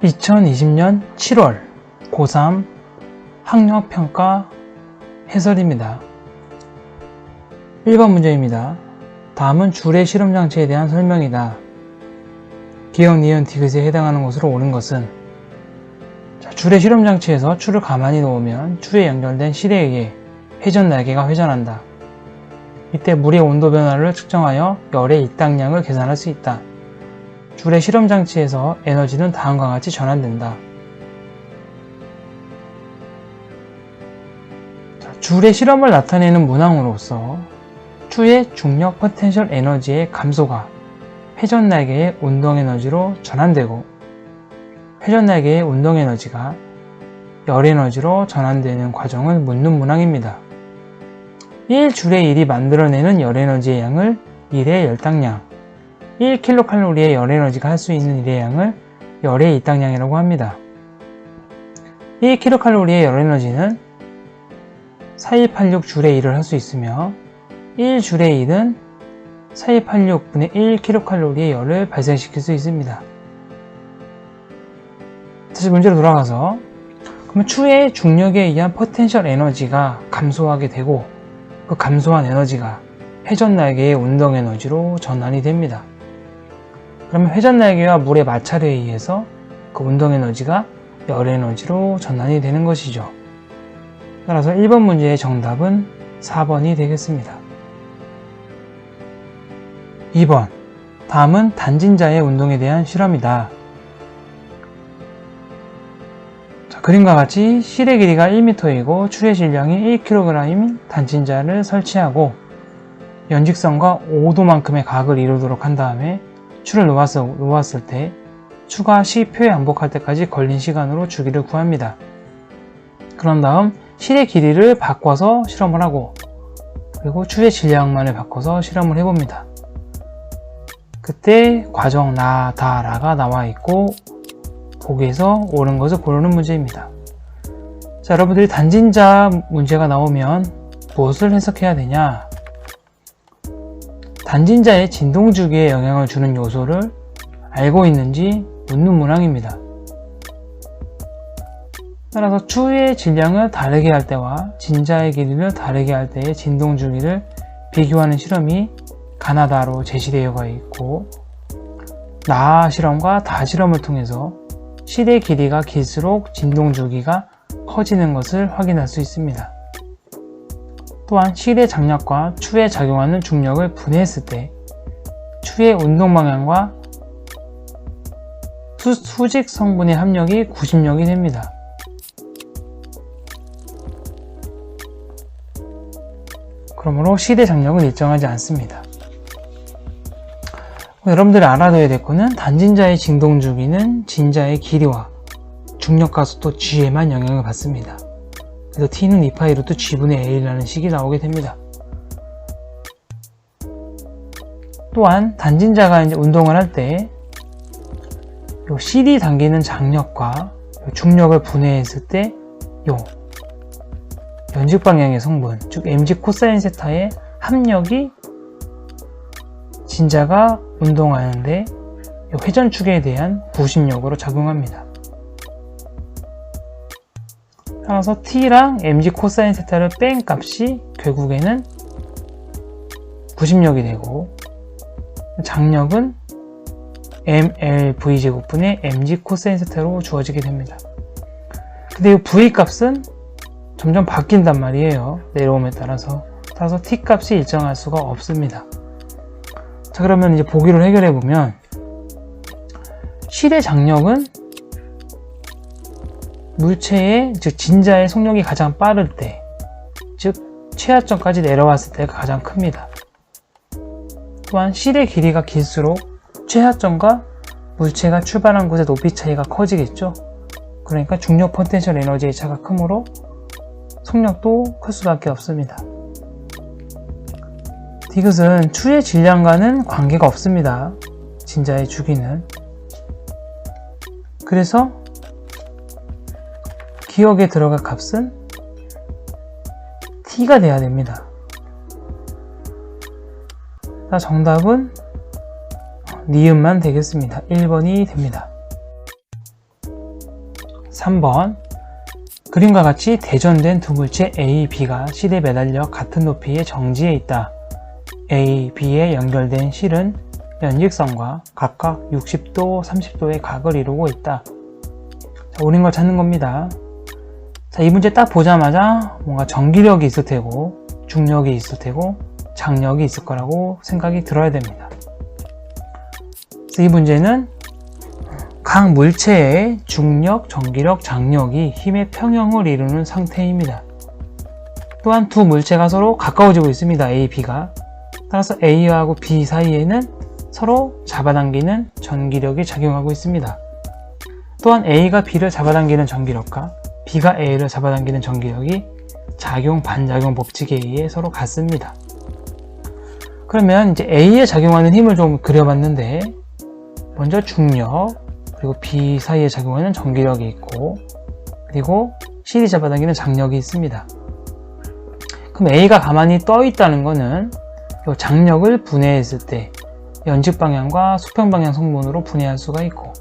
2020년 7월 고3 학력평가 해설입니다. 1번 문제입니다. 다음은 줄의 실험장치에 대한 설명이다. 기역, 니은, 디귿에 해당하는 것으로 옳은 것은 줄의 실험장치에서 줄을 가만히 놓으면 줄에 연결된 실에 의해 회전 날개가 회전한다. 이때 물의 온도 변화를 측정하여 열의 일당량을 계산할 수 있다. 줄의 실험장치에서 에너지는 다음과 같이 전환된다. 줄의 실험을 나타내는 문항으로서 추의 중력 포텐셜 에너지의 감소가 회전 날개의 운동 에너지로 전환되고 회전 날개의 운동 에너지가 열 에너지로 전환되는 과정을 묻는 문항입니다. 1줄의 1이 만들어내는 열 에너지의 양을 1의 열당량, 1kcal의 열 에너지가 할 수 있는 일의 양을 열의 일당량이라고 합니다. 1kcal의 열 에너지는 4286줄의 1을 할 수 있으며 1줄의 1은 4286분의 1kcal의 열을 발생시킬 수 있습니다. 다시 문제로 돌아가서 그러면 추의 중력에 의한 포텐셜 에너지가 감소하게 되고 그 감소한 에너지가 회전 날개의 운동 에너지로 전환이 됩니다. 그러면 회전 날개와 물의 마찰에 의해서 그 운동 에너지가 열 에너지로 전환이 되는 것이죠. 따라서 1번 문제의 정답은 4번이 되겠습니다. 2번, 다음은 단진자의 운동에 대한 실험이다. 그림과 같이 실의 길이가 1m이고 추의 질량이 1kg인 단진자를 설치하고 연직선과 5도만큼의 각을 이루도록 한 다음에 추를 놓았을 때 추가 시표에 반복할 때까지 걸린 시간으로 주기를 구합니다. 그런 다음 실의 길이를 바꿔서 실험을 하고 그리고 추의 질량만을 바꿔서 실험을 해봅니다. 그때 과정 나, 다, 라가 나와 있고 보기에서 옳은 것을 고르는 문제입니다. 자, 여러분들이 단진자 문제가 나오면 무엇을 해석해야 되냐? 단진자의 진동주기에 영향을 주는 요소를 알고 있는지 묻는 문항입니다. 따라서 추의 질량을 다르게 할 때와 진자의 길이를 다르게 할 때의 진동주기를 비교하는 실험이 가나다로 제시되어 있고 나 실험과 다 실험을 통해서 실의 길이가 길수록 진동주기가 커지는 것을 확인할 수 있습니다. 또한 실의 장력과 추에 작용하는 중력을 분해했을 때 추의 운동 방향과 수직 성분의 합력이 90력이 됩니다. 그러므로 실의 장력은 일정하지 않습니다. 여러분들이 알아둬야 될 것은 단진자의 진동주기는 진자의 길이와 중력과 속도 G에만 영향을 받습니다. 그래서 T는 2파이 루트 G분의 A라는 식이 나오게 됩니다. 또한 단진자가 이제 운동을 할 때 실이 당기는 장력과 중력을 분해했을 때 연직 방향의 성분, 즉 mg 코사인 세타의 합력이 진자가 운동하는데 회전축에 대한 부심력으로 작용합니다. 따라서 t랑 mg 코사인 세타를 뺀 값이 결국에는 부심력이 되고 장력은 mlv제곱분의 mg 코사인 세타로 주어지게 됩니다. 근데 이 v 값은 점점 바뀐단 말이에요. 내려옴에 따라서 t 값이 일정할 수가 없습니다. 자, 그러면 이제 보기를 해결해 보면 실의 장력은 물체의 즉 진자의 속력이 가장 빠를 때, 즉 최하점까지 내려왔을 때가 가장 큽니다. 또한 실의 길이가 길수록 최하점과 물체가 출발한 곳의 높이 차이가 커지겠죠. 그러니까 중력 포텐셜 에너지의 차가 크므로 속력도 클 수밖에 없습니다. 디귿은 추의 질량과는 관계가 없습니다. 진자의 주기는. 그래서 기억에 들어갈 값은 t가 돼야 됩니다. 정답은 니은만 되겠습니다. 1번이 됩니다. 3번 그림과 같이 대전된 두 물체 A, B가 실에 매달려 같은 높이의 정지에 있다. A, B에 연결된 실은 연직선과 각각 60도, 30도의 각을 이루고 있다. 자, 옳은 걸 찾는 겁니다. 자, 이 문제 딱 보자마자 뭔가 전기력이 있을 테고 중력이 있을 테고 장력이 있을 거라고 생각이 들어야 됩니다. 그래서 이 문제는 각 물체의 중력, 전기력, 장력이 힘의 평형을 이루는 상태입니다. 또한 두 물체가 서로 가까워지고 있습니다. A, B가. 따라서 A하고 B 사이에는 서로 잡아당기는 전기력이 작용하고 있습니다. 또한 A가 B를 잡아당기는 전기력과 B가 A를 잡아당기는 전기력이 작용, 반작용 법칙에 의해 서로 같습니다. 그러면 이제 A에 작용하는 힘을 좀 그려봤는데 먼저 중력, 그리고 B 사이에 작용하는 전기력이 있고 그리고 C이 잡아당기는 장력이 있습니다. 그럼 A가 가만히 떠 있다는 것은 이 장력을 분해했을 때 연직 방향과 수평 방향 성분으로 분해할 수가 있고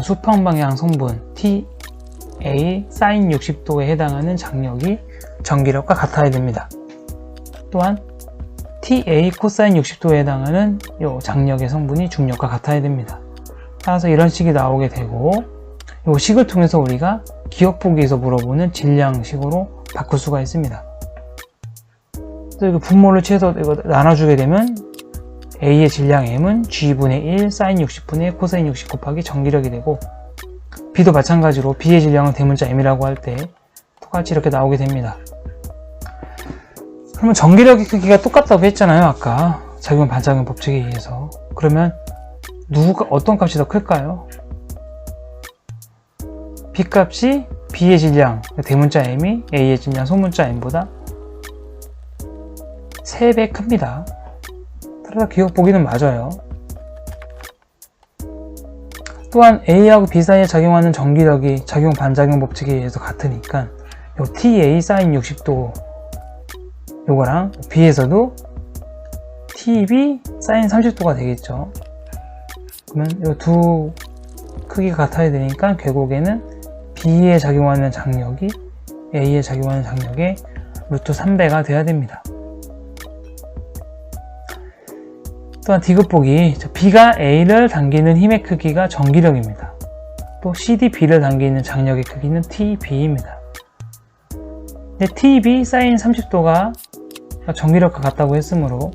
수평 방향 성분 TA sin 60도에 해당하는 장력이 전기력과 같아야 됩니다. 또한 TA 코사인 60도에 해당하는 이 장력의 성분이 중력과 같아야 됩니다. 따라서 이런 식이 나오게 되고 이 식을 통해서 우리가 기억보기에서 물어보는 질량식으로 바꿀 수가 있습니다. 그래서 분모를 취해서 이거 나눠주게 되면 A의 질량 M은 G분의 1 sin 60분의 코사인 60 곱하기 전기력이 되고 B도 마찬가지로 B의 질량은 대문자 M이라고 할 때 똑같이 이렇게 나오게 됩니다. 그러면 전기력의 크기가 똑같다고 했잖아요. 아까 작용 반작용 법칙에 의해서. 그러면 어떤 값이 더 클까요? B 값이 B의 질량 대문자 M이 A의 질량 소문자 M보다 3배 큽니다. 따라서 기억 보기는 맞아요. 또한 A하고 B 사이에 작용하는 전기력이 작용 반작용 법칙에 의해서 같으니까 요 TA sin 60도 요거랑 B에서도 TB sin 30도가 되겠죠. 그러면 요 두 크기가 같아야 되니까 결국에는 B에 작용하는 장력이 A에 작용하는 장력의 루트 3배가 돼야 됩니다. 또한 디귿보기 B가 A를 당기는 힘의 크기가 전기력입니다. 또 CD, B를 당기는 장력의 크기는 TB입니다. 근데 TB sin 30도가 전기력과 같다고 했으므로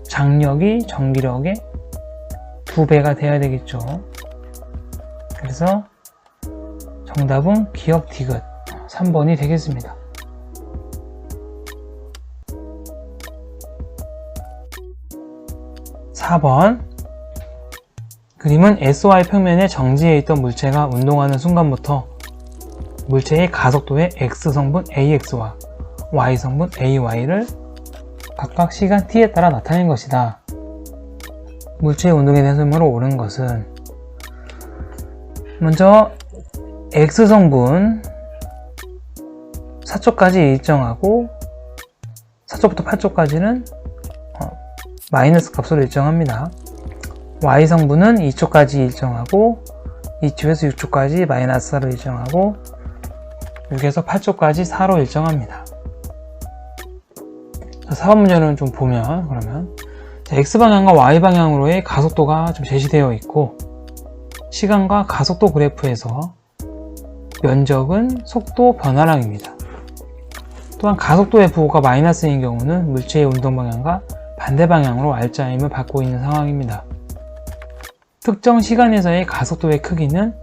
장력이 전기력의 2배가 돼야 되겠죠. 그래서 정답은 기억 디귿 3번이 되겠습니다. (4번) 그림은 SY 평면에 정지해 있던 물체가 운동하는 순간부터 물체의 가속도의 X성분 AX와 Y성분 AY를 각각 시간 t에 따라 나타낸 것이다. 물체의 운동에 대한 설명으로 옳은 것은 먼저 X성분 4초까지 일정하고 4초부터 8초까지는 마이너스 값으로 일정합니다. Y성분은 2초까지 일정하고 2초에서 6초까지 마이너스 4로 일정하고 6에서 8초까지 4로 일정합니다. 4번 문제는 좀 보면 그러면 X방향과 Y방향으로의 가속도가 좀 제시되어 있고 시간과 가속도 그래프에서 면적은 속도 변화량입니다. 또한 가속도의 부호가 마이너스인 경우는 물체의 운동 방향과 반대 방향으로 R자임을 받고 있는 상황입니다. 특정 시간에서의 가속도의 크기는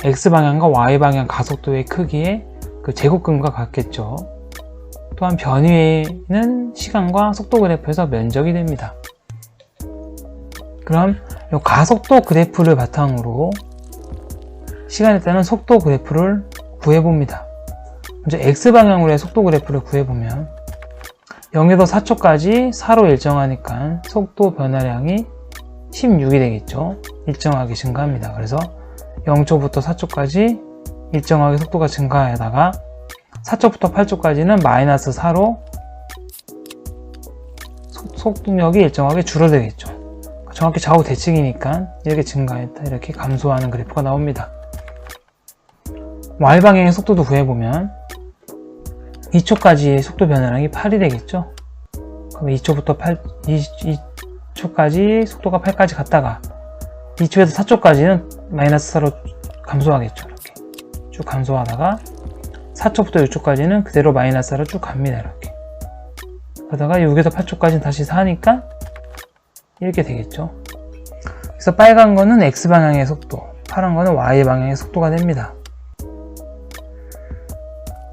X방향과 Y방향 가속도의 크기의 그 제곱근과 같겠죠. 또한 변위는 시간과 속도 그래프에서 면적이 됩니다. 그럼 이 가속도 그래프를 바탕으로 시간에 따른 속도 그래프를 구해봅니다. 먼저 X방향으로의 속도 그래프를 구해보면 0에서 4초까지 4로 일정하니까 속도 변화량이 16이 되겠죠. 일정하게 증가합니다. 그래서 0초부터 4초까지 일정하게 속도가 증가하다가 4초부터 8초까지는 마이너스 4로 속력이 일정하게 줄어들겠죠. 정확히 좌우 대칭이니까 이렇게 증가했다, 이렇게 감소하는 그래프가 나옵니다. y방향의 속도도 구해보면 2초까지의 속도 변화량이 8이 되겠죠. 그럼 2초까지 속도가 8까지 갔다가 2초에서 4초까지는 마이너스 4로 감소하겠죠. 이렇게 쭉 감소하다가 4초부터 6초까지는 그대로 마이너스 4로 쭉 갑니다. 이렇게 그러다가 6에서 8초까지는 다시 4니까 이렇게 되겠죠. 그래서 빨간 거는 X방향의 속도, 파란 거는 Y방향의 속도가 됩니다.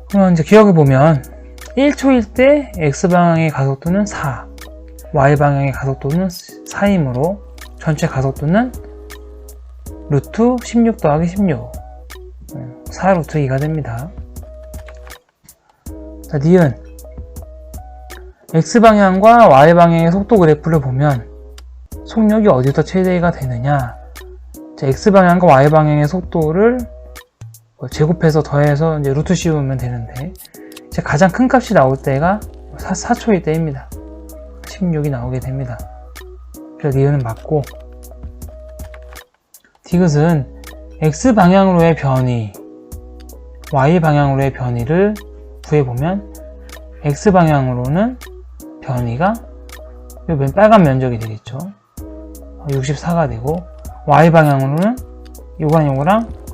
그러면 이제 기억해보면 1초일 때 X방향의 가속도는 4, Y방향의 가속도는 4이므로 전체 가속도는 루트 16 더하기 16, 4 루트 2가 됩니다. 자, 니은 X방향과 Y방향의 속도 그래프를 보면 속력이 어디부터 최대가 되느냐. 자, X방향과 Y방향의 속도를 제곱해서 더해서 이제 루트 씌우면 되는데, 이제 가장 큰 값이 나올 때가 4초일 때입니다. 16이 나오게 됩니다. 그래서 니은은 맞고, 디귿은 X방향으로의 변이, Y방향으로의 변이를 구해보면 X방향으로는 변이가 요 빨간 면적이 되겠죠. 64가 되고, Y방향으로는 요거랑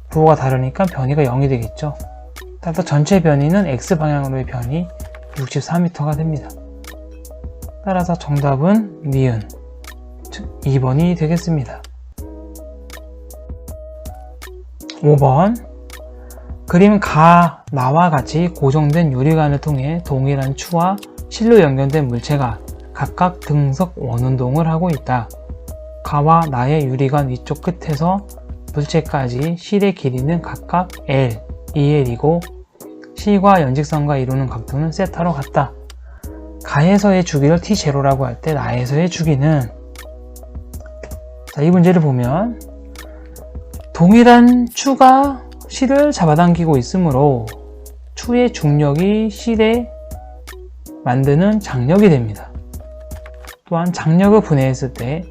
부호가 다르니까 변이가 0이 되겠죠. 따라서 전체 변이는 X방향으로의 변이 64m가 됩니다. 따라서 정답은 니은, 즉 2번이 되겠습니다. 5번 그림 나와 같이 고정된 유리관을 통해 동일한 추와 실로 연결된 물체가 각각 등속 원운동을 하고 있다. 가와 나의 유리관 위쪽 끝에서 물체까지 실의 길이는 각각 L, 2L이고 실과 연직선과 이루는 각도는 세타로 같다. 가에서의 주기를 T0라고 할 때 나에서의 주기는, 자, 이 문제를 보면 동일한 추가 실을 잡아당기고 있으므로 추의 중력이 실에 만드는 장력이 됩니다. 또한 장력을 분해했을 때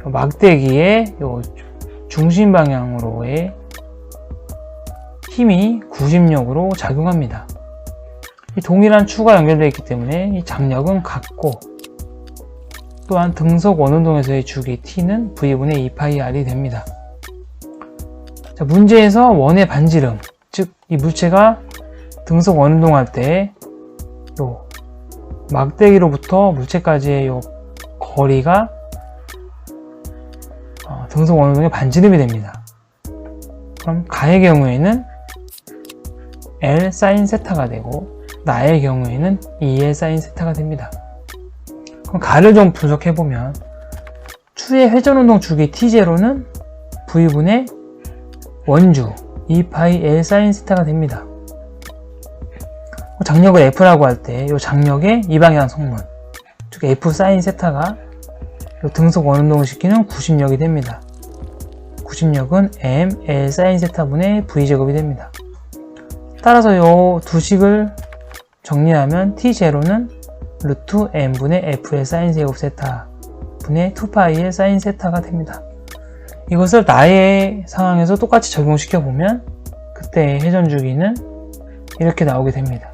막대기의 중심 방향으로의 힘이 구심력으로 작용합니다. 이 동일한 추가 연결되어 있기 때문에 이 장력은 같고, 또한 등속 원운동에서의 주기 T는 V분의 2πr이 됩니다. 자, 문제에서 원의 반지름, 즉 이 물체가 등속 원운동할 때 요 막대기로부터 물체까지의 요 거리가 등속 원운동의 반지름이 됩니다. 그럼 가의 경우에는 L sin 세타가 되고 나의 경우에는 2L sin 세타가 됩니다. 그럼 가를 좀 분석해보면 추의 회전운동 주기 T0는 V분의 원주 2πL sin 세타가 됩니다. 장력을 F라고 할 때 이 장력의 이 방향 성분, 즉 F sin 세타가 등속 원운동을 시키는 구심력이 됩니다. 구심력은 M, L sin 세타분의 V제곱이 됩니다. 따라서 이 두 식을 정리하면 T0는 루트 M분의 F의 sin 제곱 세타 분의 2π의 sin 세타가 됩니다. 이것을 나의 상황에서 똑같이 적용시켜보면 그때의 회전주기는 이렇게 나오게 됩니다.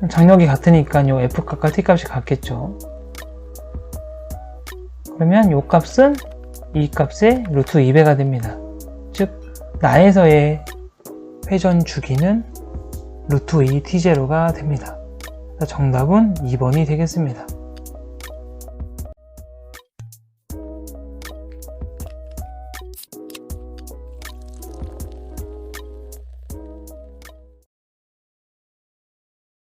장력이 같으니까 이 F값과 T값이 같겠죠. 그러면 이 값은 이 값의 루트 2배가 됩니다. 즉 나에서의 회전 주기는 루트 2T0가 됩니다. 정답은 2번이 되겠습니다.